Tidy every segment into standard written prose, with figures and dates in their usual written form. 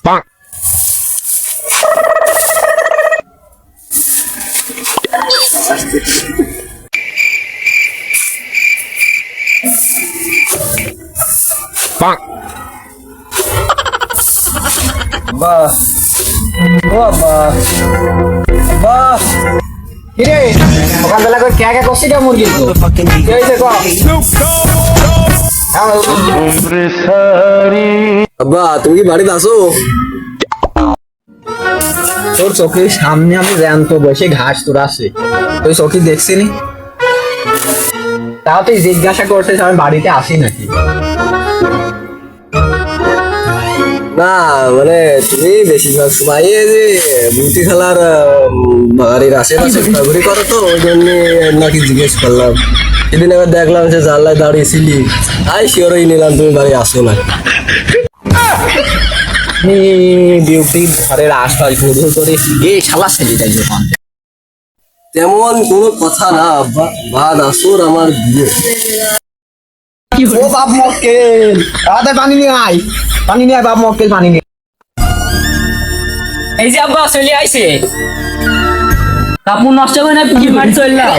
বাহ ও বাহ বাহ কিরে সকালবেলা করে কে কে করছিস রে মুরগি কি হয়েছে কো আব্বা তুমি কি বাড়িতে আসো? তোর চোখের সামনে আমি জ্যান্ত বসে ঘাস তোড়াচ্ছি, তুই চোখে দেখছিনি? তাও তুই জিজ্ঞাসা করছিস আমি বাড়িতে আসি নাকি? না মানে তুমি বেশিরভাগ সময় এই যে বিউটি খেলার বাড়ির আশেপাশে ঘোরাঘুরি করো, তো ওই জন্য নাকি জিজ্ঞেস করলাম। সেদিন এবার দেখলাম যে জানলায় দাঁড়িয়েছিলি, তাই শিওরই নিলাম তুমি বাড়ি আসো না। বিউটি ঘরের আশপাশ ঘুরঘুর করে এই শালা ছেলেটাই দোকান তেমন কোনো কথা না আব্বা, বাদ আসর আমার বিয়ে। ও বাপ মক্কেল তাড়াতাড়ি পানি নিয়ে আয়, পানি নিয়ে আয় বাপ মক্কেল, পানি নিয়ে। এই যে আব্বা চলে আইছে, কাপড় নষ্ট করে না পিঠে মাটি চললাম।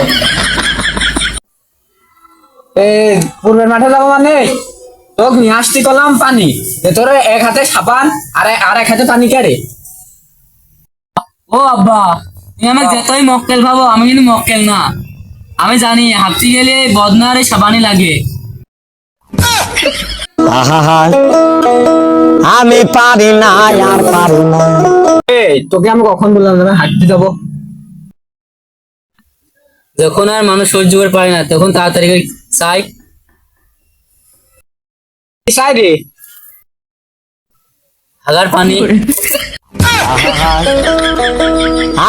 পূর্বের মাঠে যাবো মানে তোকে নিয়ে আসতে করলাম পানি, তোর এক হাতে সাবান আর এক হাতে পানি কেড়ে। ও আব্বা তুমি আমাকে যতই মক্কেল ভাবো, আমি কিন্তু মক্কেল না। আমি জানি হাঁটতে গেলে বদনারে সাবানি লাগে। আমি পারি না আর পারি না। তোকে আমি কখন বললাম আমি হাঁটতে যাবো? যখন আর মানুষ সহ্য করে পারে না তখন তাড়াতাড়ি করে চাই। রে হাগার পানি।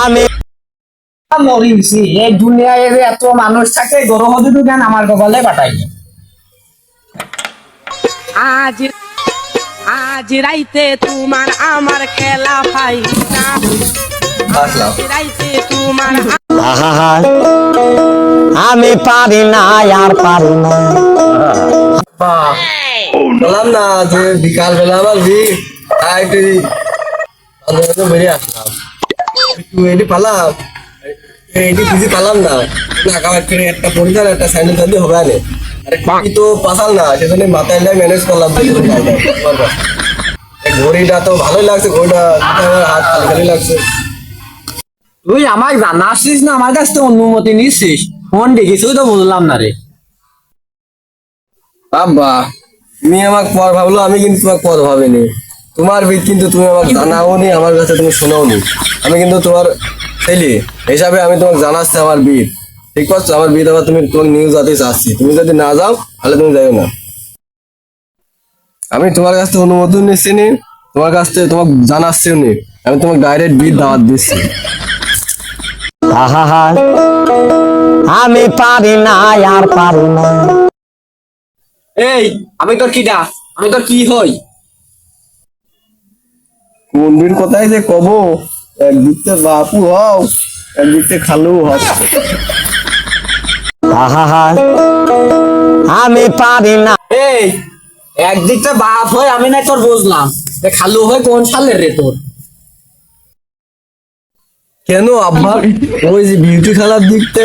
আমি মরিছি এই দুনিয়ায় যে এত মানুষ থাকে, গরম হতে তো কেন আমার কপালে পাঠাই। আজ আজ রাইতে তোমার আমার খেলা পাই না, আজ রাইতে তোমার আমি পারি না আর পারি না। বললাম না যে বিকাল বেলা আমার ভিড়, তাই একটু বেরিয়ে আসলাম, একটু এটি পালাম, এটি কিছু পালাম না, একটা পরিষ্কার একটা স্যান্ডেল থাকলে হবে না। আরে তো পাসাল না, সেজন্য মাথায় ম্যানেজ করলাম। ঘড়িটা তো ভালোই লাগছে, ঘড়িটা আমার হাত খালি খালি লাগছে। তুই আমাকে জানাসিস না, আমার কাছ থেকে অনুমতি নিচ্ছিস? ফোন দেখিস তো বুঝলাম না রে। আব্বা তুমি আমাকে পর ভাবলো, আমি কিন্তু তোমাকে পর ভাবিনি। তোমার বিদ কিন্তু তুমি আমাকে জানাও নি, আমার কাছে তুমি শোনাও নি। আমি কিন্তু তোমার ছেলে হিসাবে আমি তোমাকে জানাচ্ছি আমার বিদ, ঠিক আছে? আমার বিদ আবার তুমি তোমাকে নিউজ দিতে চাচ্ছি, তুমি যদি না যাও তাহলে তুমি যাইও না। আমি তোমার কাছ থেকে অনুমোদন নিচ্ছি নি, তোমার কাছ থেকে তোমাকে জানাচ্ছিও নি, আমি তোমাকে ডাইরেক্ট বিদ দাওয়াত দিচ্ছি। আমি পারি না আর পারি না। এই আমি তোর কিডা? আমি তোর কি হই? কোন বির কথাই যে কব, একদিক থেকে বাপু হও, একদিক থেকে খালু হও। আমি পারি না। এই একদিকটা বাপ হয় আমি না তোর বুঝলাম, খালু হয় কোন সালের রে তোর? কেন আব্বা? ওই যে বিউটি খেলার দিকতে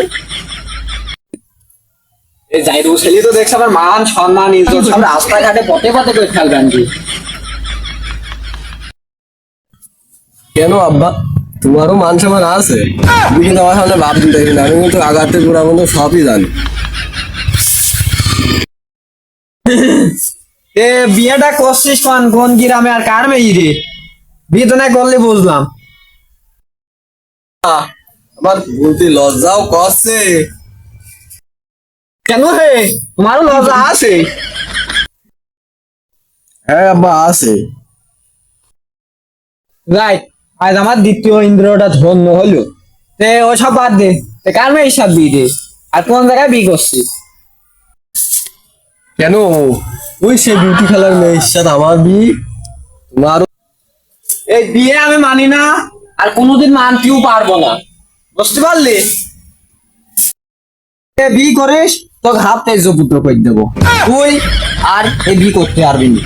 এই যাই রুসেলি তো দেখছ আমার মান সম্মান ইজ্জত সব রাস্তাঘাটে পথে পথে করে খেলবেন কি? কেন আব্বা? তোমারও মান সম্মান আছে, তুমি কিন্তু আমার সামনে ভাব দিতে না, আমি কিন্তু আগাতে পুরা বন্ধু সবই জানি। বিয়েটা করছিস কোন কোন গ্রামে আর কার মেয়ে রে? বিয়ে তো না করলে বুঝলাম। আমার বলতে লজ্জাও করছে। কেন হে, তোমারও লজ্জা আছে? হ্যাঁ আব্বা আছে। রাইট, আজ আমার দ্বিতীয় ইন্দ্রটা ধন্য হলো। ওসব বাদ দে, কার মেয়ে সব বিয়ে দে, আর কোন জায়গায় বিয়ে করছিস? কেন ওই সে বিউটি খেলার মেয়ের সাথে আমার বিয়ে? তোমারও এই বিয়ে আমি মানি না, আর কোনোদিন মানতেও পারবো না, বুঝতে পারলি? বিয়ে করিস তোকে হাত তেজ পুত্র করে দেবো, তুই আর এই বিয়ে করতে পারবি না।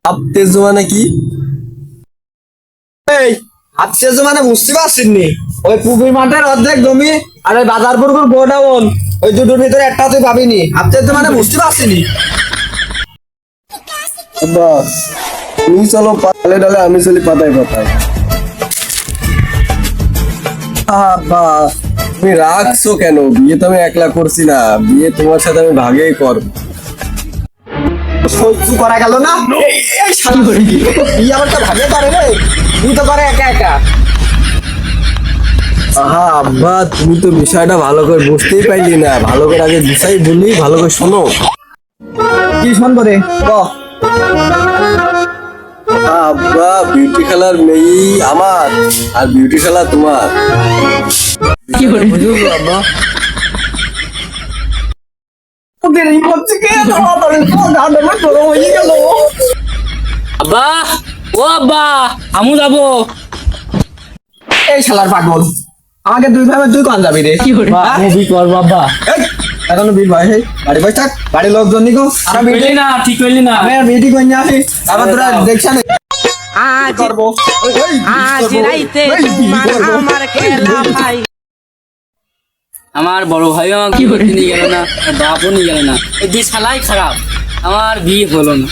হাফতে মানে কি? এই হাফতে মানে বুঝতে পারছেন নি? ওই পুকুর মাঠের অর্ধেক জমি আর ওই বাজারপুর গোডাউন, ওই দুটোর ভিতরে একটা তুই পাবিনি। হাফতে মানে বুঝতে পারছিনি? আব্বা তুমি চলো পালে ডালে, আমি চলি পাতায় পাতায়। আব্বা তুমি রাখছো কেন? বিয়ে তো আমি একলা করছি না, বিয়ে তোমার সাথে আমি ভাগেই করবো। সহ্য করা গেল না? এই শালা তুই আবার তো ভাগে পারে রে, তুই তো করে একা একা। আহা আব্বা তুমি তো বিষয়টা ভালো করে বুঝতেই পারলি না, ভালো করে আগে বিষয় বলি, ভালো করে শোনো। কি শুনবো রে ক? আব্বা বিউটি খেলার মেয়ে আমার আর বিউটি খেলা তোমার। বুঝলো আব্বা? ওদের এই হচ্ছে কে তাড়াতাড়ি গাড়ি গরম হয়ে গেল। আব্বা, ও আব্বা, আমু যাবো। এই শালার পাগল, আমাকে দুই ভাবে তুই কোন যাবি রে? মুভি করবো আব্বা। এই, এখনো বিল ভাই বাড়ি বসে থাক, বাড়ির লোকজন নিকো আর ঠিক করলি না, ঠিক করলি না। আমি আর বিউটি কইনি আসি, আবার তোরা দেখছ না আজ করবো। আজ রাইতে তোমার আমার খেলা ভাই। আমার বড় ভাই আমাকে নিয়ে গেল না, বাপও নিয়ে গেল না, এই দুই শালাই খারাপ, আমার বিয়ে হলো না।